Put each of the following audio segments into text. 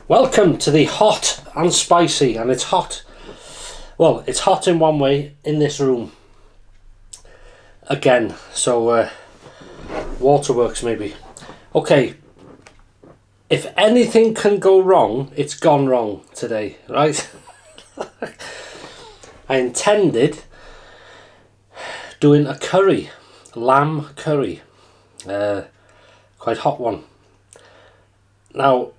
Welcome to the hot and spicy, and it's hot. Well, it's hot in one way in this room. Again, so waterworks maybe. Okay, if anything can go wrong, it's gone wrong today, right? I intended doing a curry, lamb curry, quite hot one. Now,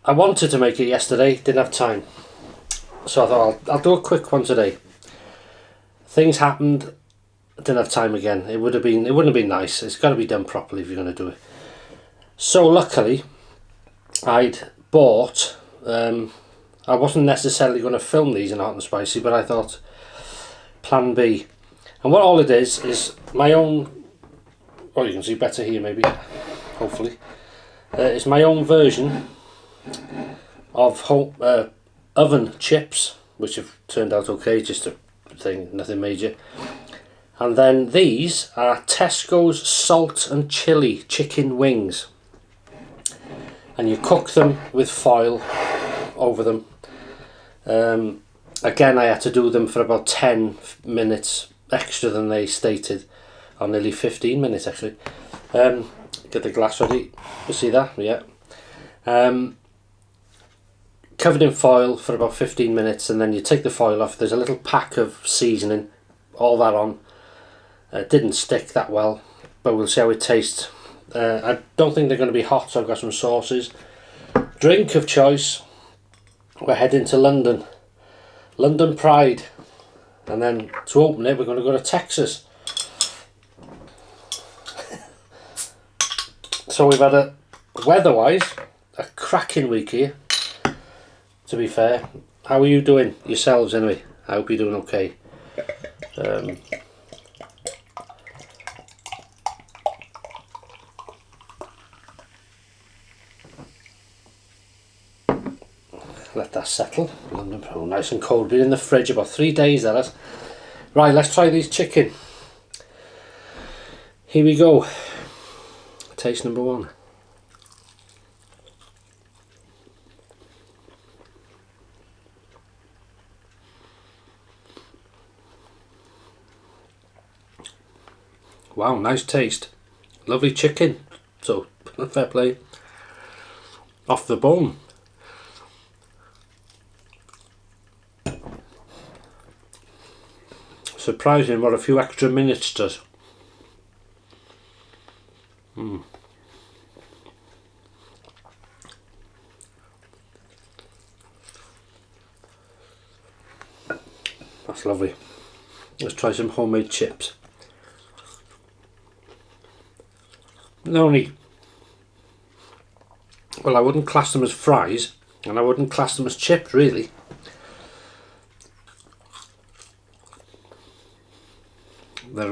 I wanted to make it yesterday, didn't have time, so I thought I'll do a quick one today. Things happened, didn't have time again. It wouldn't have been nice. It's got to be done properly if you're going to do it. So luckily, I'd bought. I wasn't necessarily going to film these in hot and spicy, but I thought Plan B. And what all it is my own. Oh, you can see better here, maybe. Hopefully, it's my own version of oven chips, which have turned out okay, just a thing, nothing major. And then these are Tesco's Salt and Chilli Chicken Wings, and you cook them with foil over them. Again, I had to do them for about 10 minutes extra than they stated, or nearly 15 minutes actually. Get the glass ready, you see that? Yeah. Covered in foil for about 15 minutes, and then you take the foil off. There's a little pack of seasoning, all that on. It didn't stick that well, but we'll see how it tastes. I don't think they're going to be hot, so I've got some sauces. Drink of choice, we're heading to London Pride, and then to open it we're going to go to Texas. So we've had weather-wise a cracking week here, to be fair. How are you doing yourselves anyway? I hope you're doing okay. Let that settle. London, oh, nice and cold. Been in the fridge about 3 days, that is. Right, let's try these chicken. Here we go. Taste number one. Wow, nice taste. Lovely chicken. So, fair play. Off the bone. Surprising what a few extra minutes does. That's lovely. Let's try some homemade chips. Well, I wouldn't class them as fries, and I wouldn't class them as chips really. They're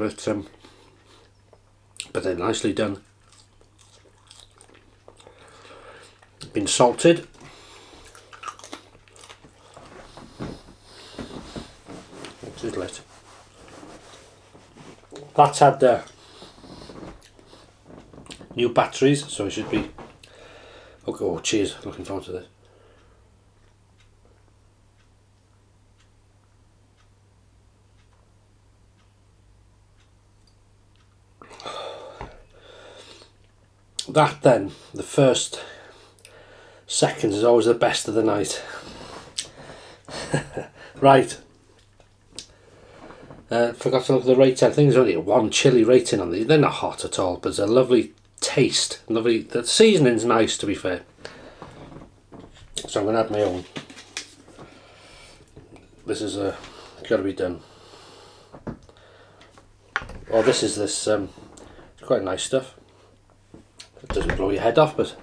but they're nicely done. Been salted. That's had new batteries, so it should be okay. Oh, cheers, looking forward to this. That then, the first seconds is always the best of the night. Right. Forgot to look at the rating. I think there's only a 1 chili rating on these. They're not hot at all, but it's a lovely taste. Lovely. The seasoning's nice, to be fair. So I'm going to add my own. This is got to be done. Oh, this is it's quite nice stuff. It doesn't blow your head off, but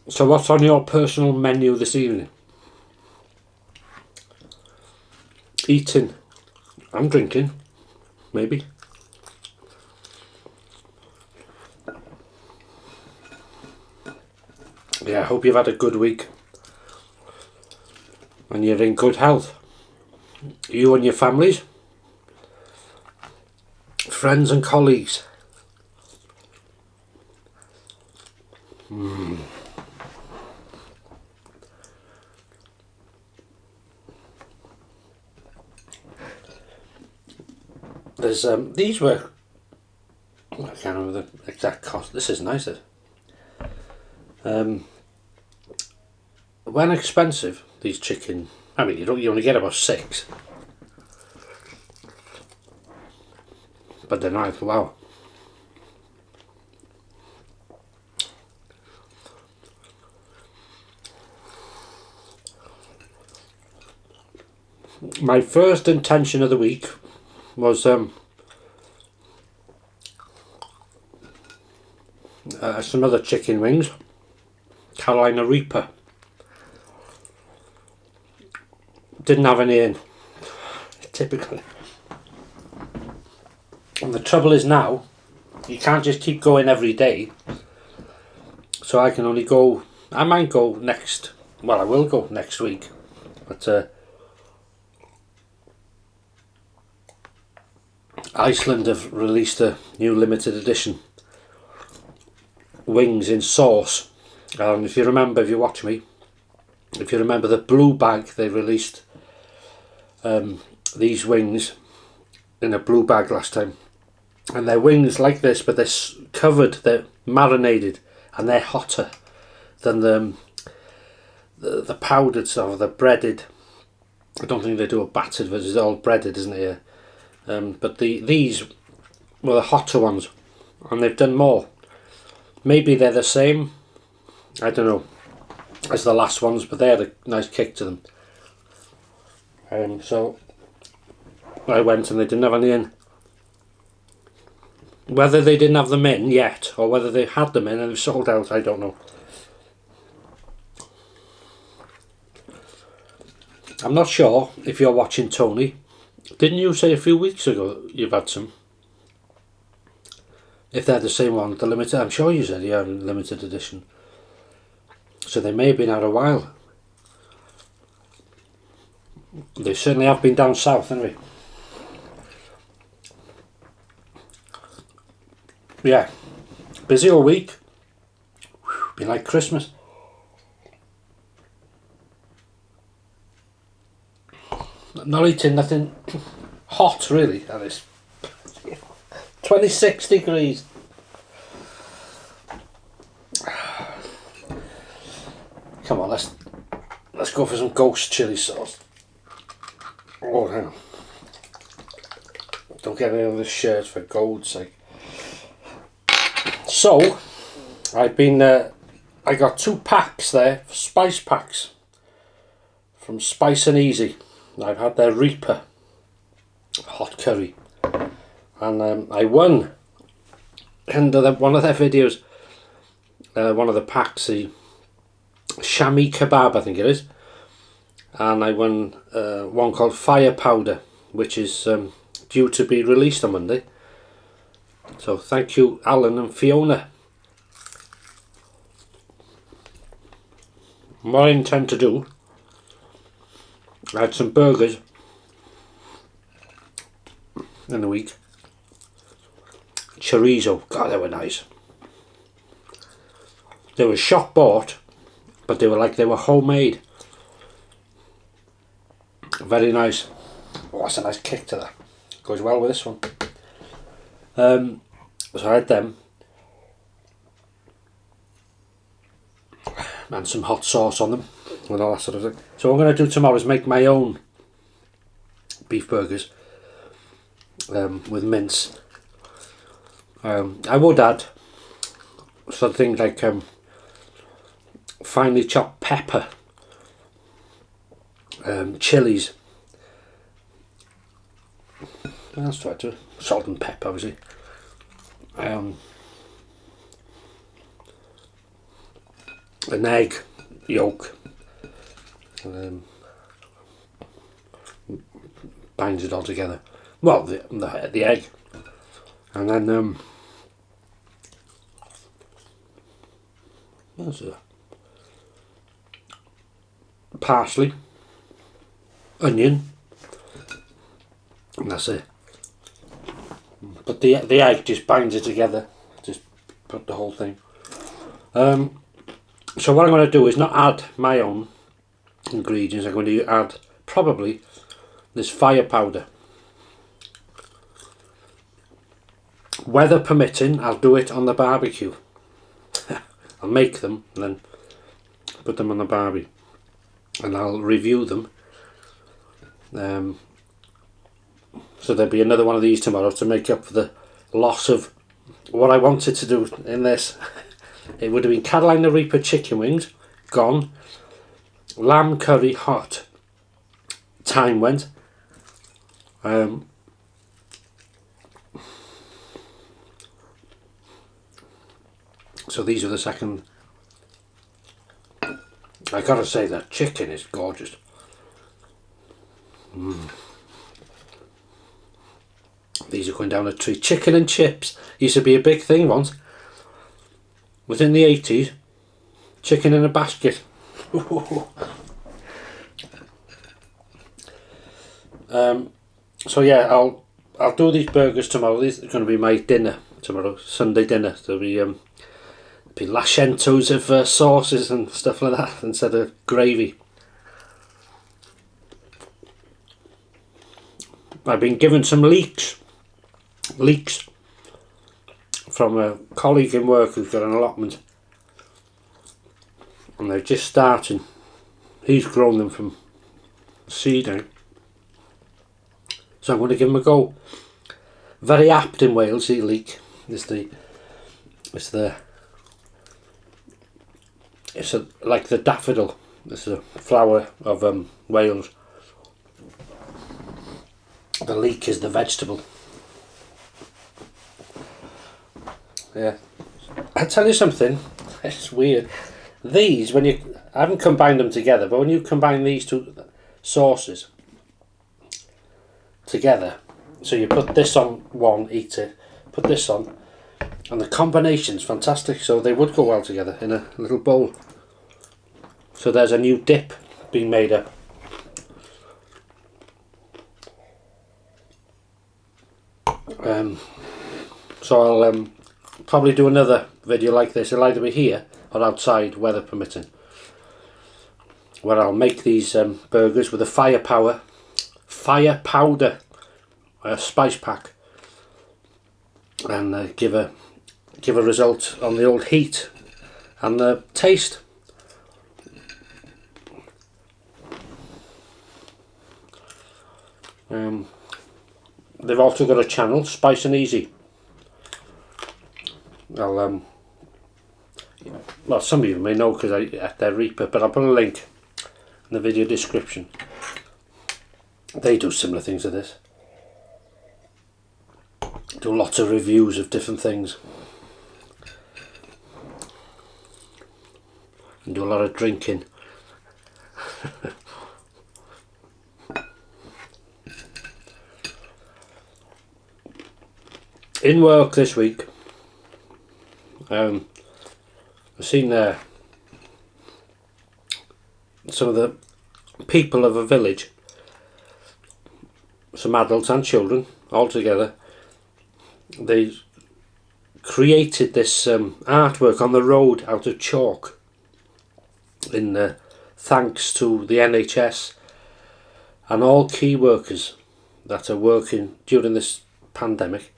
So what's on your personal menu this evening? Eating. I'm drinking. Maybe. Yeah, I hope you've had a good week. And you're in good health. You and your families. friends and colleagues. There's these were, I can't remember the exact cost. This is nice. When expensive, these chicken, I mean, you only get about 6, but they're nice. Wow. My first intention of the week was some other chicken wings, Carolina Reaper. Didn't have any in, typically. And the trouble is now, you can't just keep going every day. So I can only go, I might go next, well, I will go next week. But Iceland have released a new limited edition wings in sauce. If you remember, if you watch me, if you remember the blue bag, they released these wings in a blue bag last time. And they're wings like this, but they're covered, they're marinated, and they're hotter than the powdered stuff, the breaded. I don't think they do a battered version, it's all breaded, isn't it? Yeah. But these were the hotter ones, and they've done more. Maybe they're the same, I don't know, as the last ones, but they had a nice kick to them. So I went and they didn't have any in. Whether they didn't have them in yet, or whether they had them in and they've sold out, I don't know. I'm not sure if you're watching, Tony. Didn't you say a few weeks ago you've had some? If they're the same one, the limited, I'm sure you said you had a limited edition. So they may have been out a while. They certainly have been down south, haven't they? Yeah, busy all week. Been like Christmas. Not eating nothing hot really, and it's 26 degrees. Come on, let's go for some ghost chili sauce. Oh, hang on. Don't get any of this shirt for God's sake. So, I've been, I got 2 packs there, spice packs, from Spice and Easy. I've had their Reaper hot curry, and I won under one of their videos, one of the packs, the Shami Kebab I think it is, and I won one called Fire Powder, which is due to be released on Monday. So thank you Alan and Fiona. What I intend to do, I had some burgers in the week. Chorizo, God, they were nice. They were shop bought, but they were homemade. Very nice. Oh, that's a nice kick to that. Goes well with this one. So I had them. And some hot sauce on them and all that sort of thing. So what I'm going to do tomorrow is make my own beef burgers with mince. I would add something like finely chopped pepper, chilies. What else do I do? Salt and pepper, obviously. An egg yolk, binds it all together. Well, the egg, and then what's it? Parsley, onion, and that's it. but the egg just binds it together. Just put the whole thing. So what I'm going to do is not add my own ingredients. I'm going to add probably this fire powder. Weather permitting, I'll do it on the barbecue. I'll make them and then put them on the barbie, and I'll review them. So there'll be another one of these tomorrow to make up for the loss of what I wanted to do in this. It would have been Carolina Reaper chicken wings, gone. Lamb curry hot, time went. So these are the second. I gotta say that chicken is gorgeous. These are going down a tree. Chicken and chips used to be a big thing once. Within the 80s, chicken in a basket. So yeah, I'll do these burgers tomorrow. These are going to be my dinner tomorrow, Sunday dinner. There'll be lashentos of sauces and stuff like that instead of gravy. I've been given some leeks from a colleague in work who's got an allotment, and they're just starting. He's grown them from seeding, so I'm going to give them a go. Very apt in Wales, the leek. It's like the daffodil. It's a flower of Wales. The leek is the vegetable. Yeah, I tell you something. It's weird. These, I haven't combined them together, but when you combine these two sauces together, so you put this on one, eat it, put this on, and the combination's fantastic. So they would go well together in a little bowl. So there's a new dip being made up. So I'll probably do another video like this. It'll either be here or outside, weather permitting, where I'll make these burgers with a fire powder spice pack, and give a result on the old heat and the taste. They've also got a channel, Spice and Easy. I'll well, some of you may know because they're Reaper, but I'll put a link in the video description. They do similar things to this. Do lots of reviews of different things. And do a lot of drinking. In work this week, I've seen some of the people of a village, some adults and children all together. They created this artwork on the road out of chalk in thanks to the NHS and all key workers that are working during this pandemic.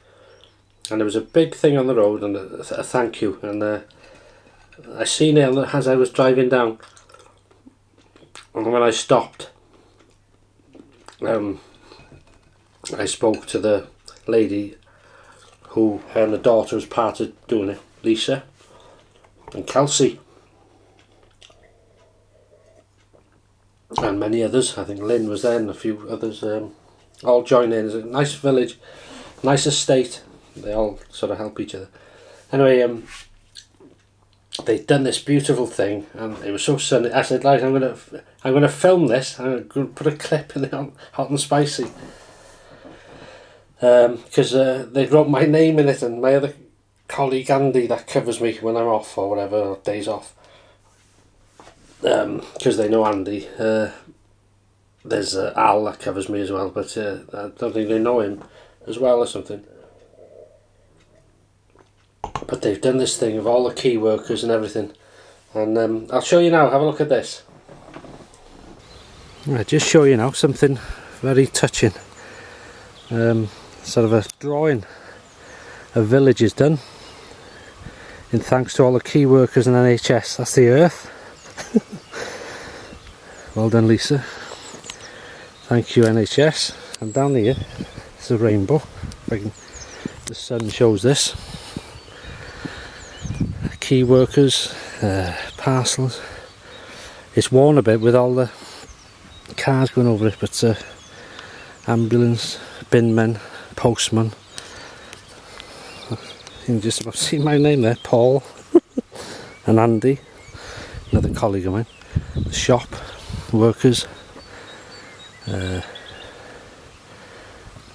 And there was a big thing on the road and a thank you, and I seen it as I was driving down, and when I stopped, I spoke to the lady who her and the daughter was part of doing it, Lisa and Kelsey, and many others. I think Lynn was there and a few others, all joined in. It's a nice village, nice estate. They all sort of help each other. Anyway, they'd done this beautiful thing, and it was so sunny. I said, "Right, I'm gonna film this. I'm gonna put a clip in the hot and spicy." Because they wrote my name in it, and my other colleague Andy that covers me when I'm off or whatever, or days off. Because they know Andy. There's Al that covers me as well, but I don't think they know him as well or something. they've done this thing of all the key workers and everything, and I'll show you now. Have a look at this. I'll just show you now something very touching. Sort of a drawing of villages done in thanks to all the key workers and NHS. That's the Earth. Well done, Lisa. Thank you, NHS. And down here it's a rainbow. If I can, the sun shows this. Key workers, parcels. It's worn a bit with all the cars going over it, but ambulance, bin men, postman. You can just about see my name there, Paul. And Andy, another colleague of mine. The shop workers.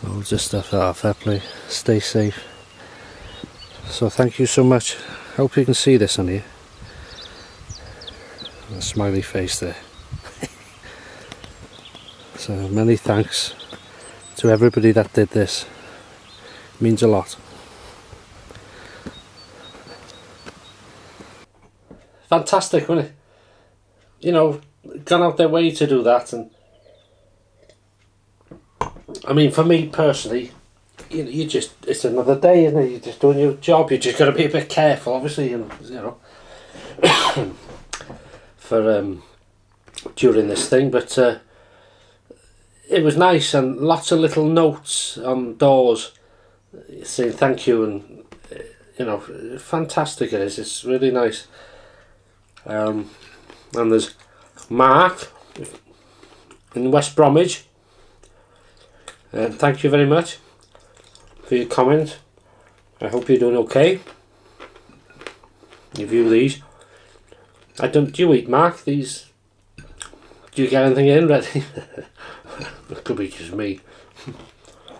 Loads of stuff. Oh, fair play. Stay safe. So thank you so much. Hope you can see this on here. A smiley face there. So many thanks to everybody that did this. It means a lot. Fantastic, wasn't it? You know, gone out their way to do that, and I mean, for me personally, you just, it's another day, isn't it? You're just doing your job. You just got to be a bit careful, obviously, and you know, for during this thing. But it was nice, and lots of little notes on doors saying thank you, and you know, fantastic it is. It's really nice. And there's Mark in West Bromwich. Thank you very much for your comment. I hope you're doing okay. You view these. Do you eat, Mark? These? Do you get anything in ready? It could be just me.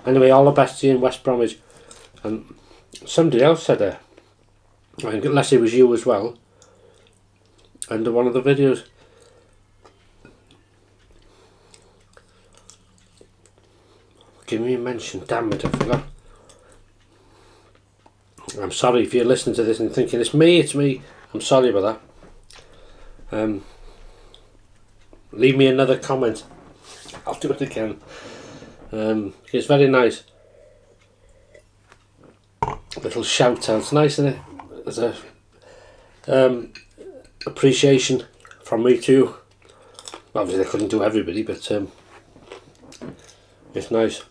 Anyway, all the best to you in West Bromwich. And somebody else said I think unless it was you as well, under one of the videos. Give me a mention, damn it, I forgot. I'm sorry if you're listening to this and thinking it's me. I'm sorry about that. Leave me another comment. I'll do it again. It's very nice. Little shout out. It's nice, isn't it? There's a appreciation from me too. Obviously I couldn't do everybody, but it's nice.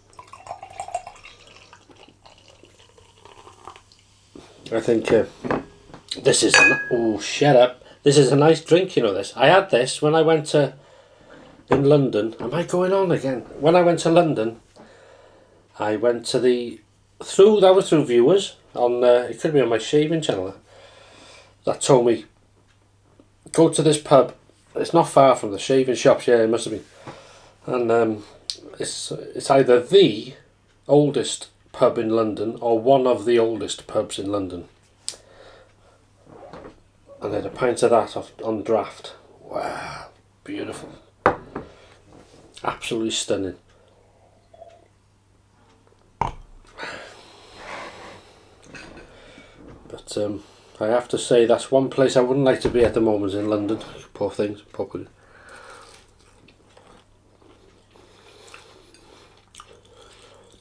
I think this is shut up. This is a nice drink, you know this. I had this when I went to in London. Am I going on again? When I went to London, I went to that was through viewers on it could be on my shaving channel that told me go to this pub. It's not far from the shaving shops. Yeah, it must have been. And it's either the oldest pub in London or one of the oldest pubs in London. And I had a pint of that on draft. Wow, beautiful. Absolutely stunning. But I have to say that's one place I wouldn't like to be at the moment in London. Poor things, probably.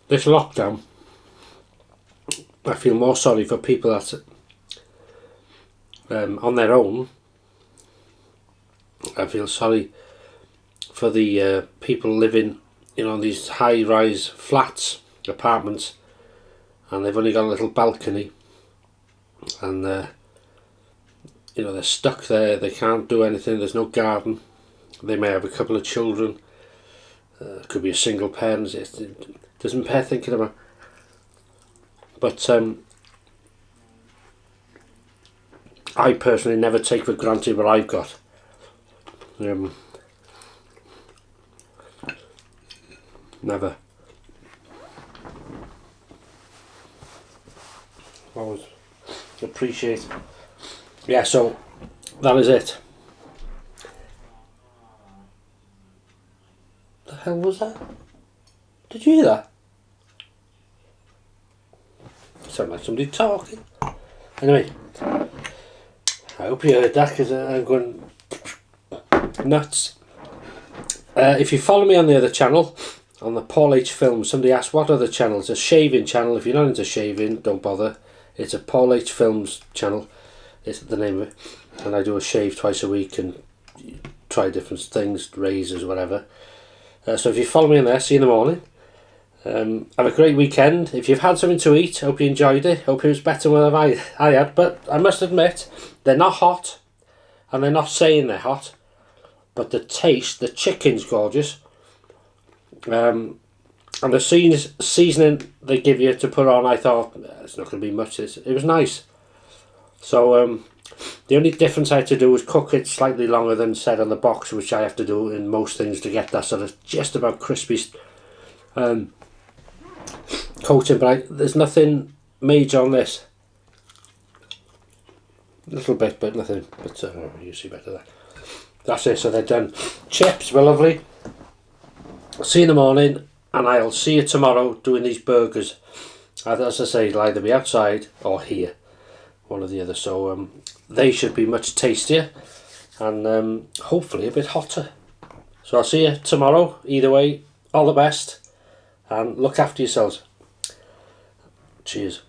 This lockdown, I feel more sorry for people that on their own. I feel sorry for the people living, you know, in these high-rise flats, apartments, and they've only got a little balcony, and you know, they're stuck there. They can't do anything. There's no garden. They may have a couple of children. Could be a single parent. It doesn't bear thinking about. But I personally never take for granted what I've got. Never. Always appreciate. Yeah, so that is it. The hell was that? Did you hear that? Sounded like somebody talking. Anyway, I hope you heard that because I'm going nuts. If you follow me on the other channel, on the Paul H Films, somebody asked what other channel. It's a shaving channel. If you're not into shaving, don't bother. It's a Paul H Films channel. It's the name of it. And I do a shave twice a week and try different things, razors, whatever. So if you follow me on there, see you in the morning. Have a great weekend. If you've had something to eat, hope you enjoyed it. Hope it was better than I had. But I must admit, they're not hot. And they're not saying they're hot. But the taste, the chicken's gorgeous. And the seasoning they give you to put on, I thought, it's not going to be much. It was nice. So the only difference I had to do was cook it slightly longer than said on the box, which I have to do in most things to get that sort of just about crispy coating. But there's nothing major on this. A little bit, but nothing. But you see better there. That's it, so they're done. Chips were lovely. See you in the morning, and I'll see you tomorrow doing these burgers. As I say, it'll either be outside or here, one or the other. So they should be much tastier and hopefully a bit hotter. So I'll see you tomorrow. Either way, all the best, and look after yourselves. Cheers.